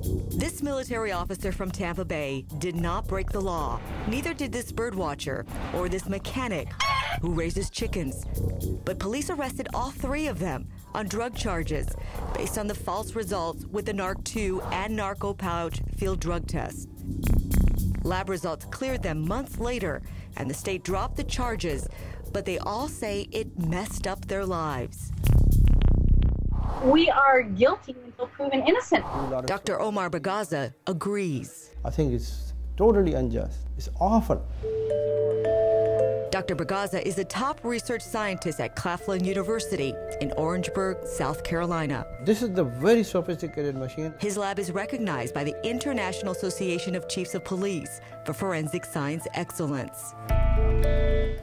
This military officer from Tampa Bay did not break the law. Neither did this birdwatcher or this mechanic who raises chickens. But police arrested all three of them on drug charges based on the false results with the NARC-2 and narco pouch field drug tests. Lab results cleared them months later, and the state dropped the charges, but they all say it messed up their lives. We are guilty until proven innocent. Dr. Omar Bagaza agrees. I think it's totally unjust. It's awful. Dr. Bagaza is a top research scientist at Claflin University in Orangeburg, South Carolina. This is the very sophisticated machine. His lab is recognized by the International Association of Chiefs of Police for forensic science excellence.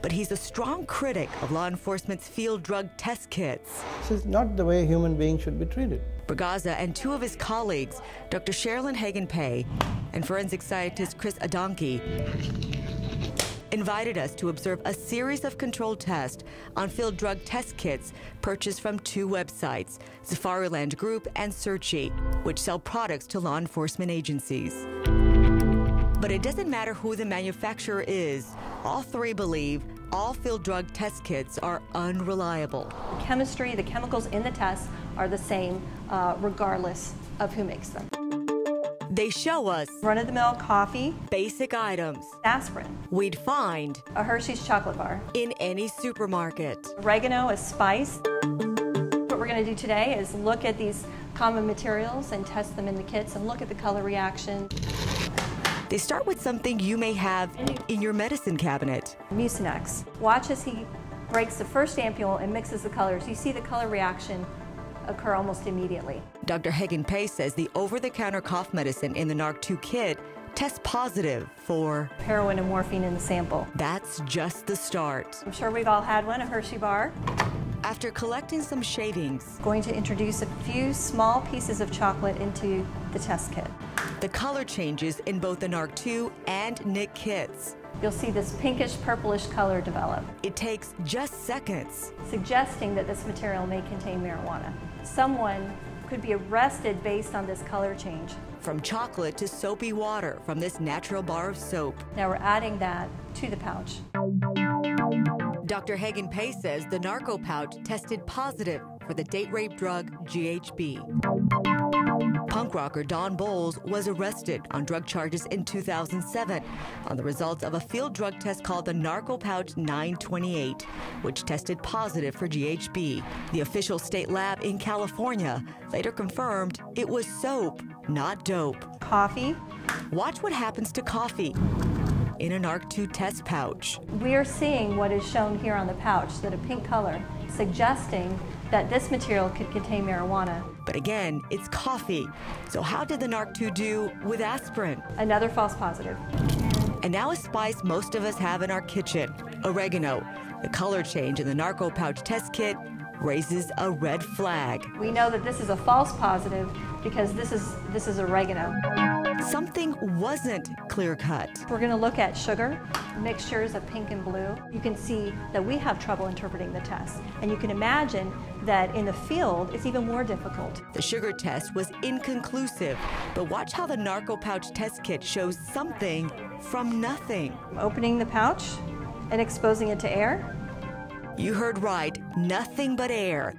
But he's a strong critic of law enforcement's field drug test kits. This is not the way human beings should be treated. Bagaza and two of his colleagues, Dr. Sherilyn Hagan-Pay and forensic scientist Chris Adonki, invited us to observe a series of controlled tests on field drug test kits purchased from two websites, Safariland Group and Searchy, which sell products to law enforcement agencies. But it doesn't matter who the manufacturer is. All three believe all field drug test kits are unreliable. The chemistry, the chemicals in the tests are the same regardless of who makes them. They show us Run-of-the-mill coffee, basic items, aspirin, we'd find a Hershey's chocolate bar, in any supermarket. oregano as spice. What we're going to do today is look at these common materials and test them in the kits and look at the color reaction. They start with something you may have in your medicine cabinet. Mucinex. Watch as he breaks the first ampule and mixes the colors. You see the color reaction occur almost immediately. Dr. Hagan-Pay says the over-the-counter cough medicine in the NARC-2 kit tests positive for heroin and morphine in the sample. That's just the start. I'm sure we've all had one, a Hershey bar. After collecting some shavings, Going to introduce a few small pieces of chocolate into the test kit. the color changes in both the NARC-2 and NIC kits. You'll see this pinkish purplish color develop, It takes just seconds. suggesting that this material may contain marijuana. Someone could be arrested based on this color change. From chocolate to soapy water from this natural bar of soap. Now we're adding that to the pouch. Dr. Hagan-Pay says the narco pouch tested positive for the date rape drug GHB. Punk rocker Don Bowles was arrested on drug charges in 2007 on the results of a field drug test called the Narco Pouch 928, which tested positive for GHB. The official state lab in California later confirmed it was soap, not dope. Coffee. Watch what happens to coffee in a NARC-2 test pouch. We are seeing what is shown here on the pouch, that a pink color, suggesting that this material could contain marijuana. But again, it's coffee. So how did the NARC-2 do with aspirin? Another false positive. And now a spice most of us have in our kitchen, oregano. The color change in the narco pouch test kit raises a red flag. We know that this is a false positive because this is oregano. Something wasn't clear-cut. We're going to look at sugar, mixtures of pink and blue. You can see that we have trouble interpreting the test. And you can imagine that in the field, it's even more difficult. The sugar test was inconclusive, but watch how the narco pouch test kit shows something from nothing. Opening the pouch and exposing it to air. You heard right, nothing but air.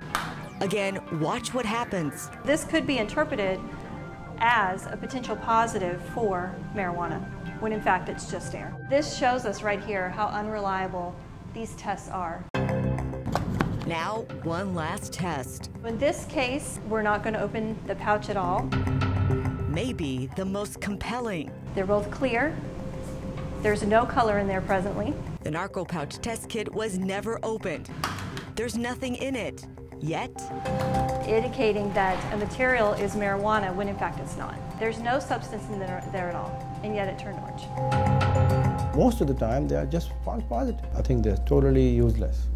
Again, watch what happens. This could be interpreted as a potential positive for marijuana, when in fact it's just air. This shows us right here how unreliable these tests are. Now, one last test. In this case, we're not going to open the pouch at all. Maybe the most compelling. They're both clear. There's no color in there presently. The narco pouch test kit was never opened. There's nothing in it, yet. Indicating that a material is marijuana when in fact it's not. There's no substance in there at all, and yet it turned orange. Most of the time, they are just false positive. I think they're totally useless.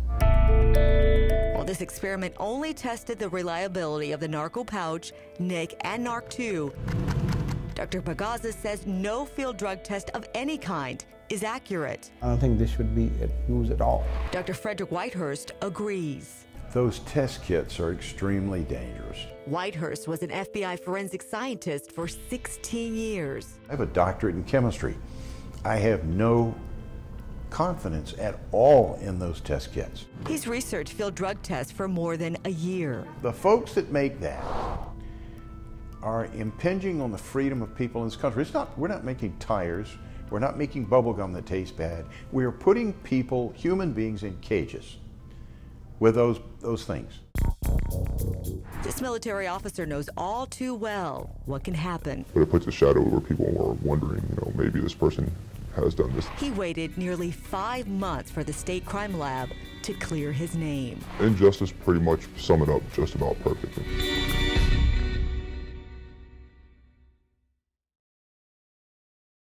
While this experiment only tested the reliability of the narco pouch, NIC, and NARC-2, Dr. Bagaza says no field drug test of any kind is accurate. I don't think this should be used at all. Dr. Frederick Whitehurst agrees. Those test kits are extremely dangerous. Whitehurst was an FBI forensic scientist for 16 years. I have a doctorate in chemistry. I have no confidence at all in those test kits. He's researched field drug tests for more than a year. The folks that make that are impinging on the freedom of people in this country. We're not making tires. We're not making bubble gum that tastes bad. We are putting people, human beings, in cages with those things. This military officer knows all too well what can happen. But it puts a shadow over people who are wondering, maybe this person has done this. He waited nearly 5 months for the state crime lab to clear his name. Injustice pretty much sum it up just about perfectly.